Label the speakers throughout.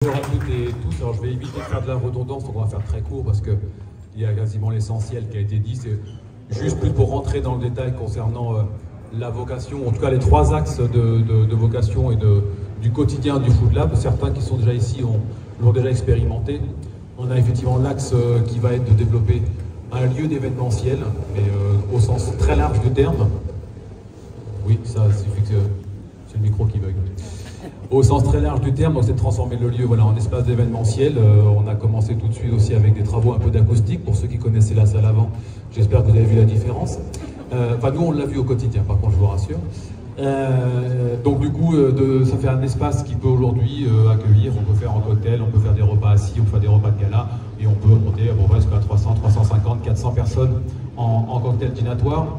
Speaker 1: Bonjour à toutes et tous. Alors je vais éviter de faire de la redondance, donc on va faire très court parce qu'il y a quasiment l'essentiel qui a été dit. C'est juste plus pour rentrer dans le détail concernant la vocation, en tout cas les trois axes de vocation et du quotidien du Food Lab. Certains qui sont déjà ici l'ont déjà expérimenté. On a effectivement l'axe qui va être de développer un lieu d'événementiel, mais au sens très large du terme. Oui, ça suffit que c'est le micro qui bug. Au sens très large du terme, donc c'est de transformer le lieu en espace d'événementiel. On a commencé tout de suite aussi avec des travaux un peu d'acoustique. Pour ceux qui connaissaient la salle avant, j'espère que vous avez vu la différence. Enfin, nous, on l'a vu au quotidien, par contre, je vous rassure. Donc du coup, ça fait un espace qui peut aujourd'hui accueillir, on peut faire en cocktail, on peut faire des repas assis, on peut faire des repas de gala, et on peut monter à peu près jusqu'à 300, 350, 400 personnes en cocktail dînatoire.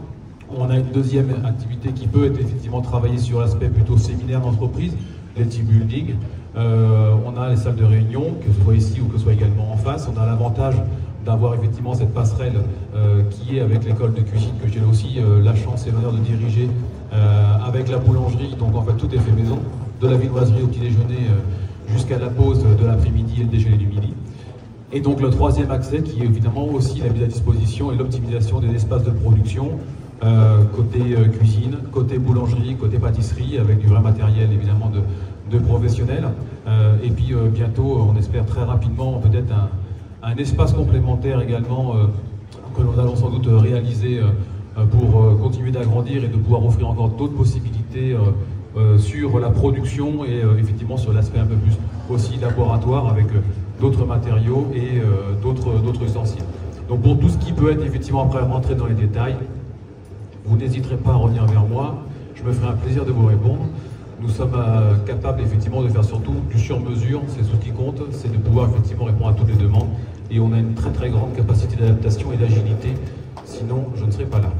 Speaker 1: On a une deuxième activité qui peut être effectivement travailler sur l'aspect plutôt séminaire d'entreprise, les team building. On a les salles de réunion, que ce soit ici ou que ce soit également en face. On a l'avantage d'avoir effectivement cette passerelle qui est avec l'école de cuisine que j'ai aussi la chance et l'honneur de diriger avec la boulangerie. Donc en fait tout est fait maison, de la viennoiserie au petit déjeuner jusqu'à la pause de l'après-midi et le déjeuner du midi. Et donc le troisième accès qui est évidemment aussi la mise à disposition et l'optimisation des espaces de production, côté cuisine, côté boulangerie, côté pâtisserie, avec du vrai matériel évidemment de professionnels. Et puis bientôt, on espère très rapidement peut-être un espace complémentaire également que nous allons sans doute réaliser pour continuer d'agrandir et de pouvoir offrir encore d'autres possibilités sur la production et effectivement sur l'aspect un peu plus aussi laboratoire avec d'autres matériaux et d'autres ustensiles. Donc pour tout ce qui peut être effectivement après rentrer dans les détails, vous n'hésiterez pas à revenir vers moi, je me ferai un plaisir de vous répondre. Nous sommes capables effectivement de faire surtout du sur-mesure, c'est ce qui compte, c'est de pouvoir effectivement répondre à toutes les demandes et on a une très très grande capacité d'adaptation et d'agilité, sinon je ne serai pas là.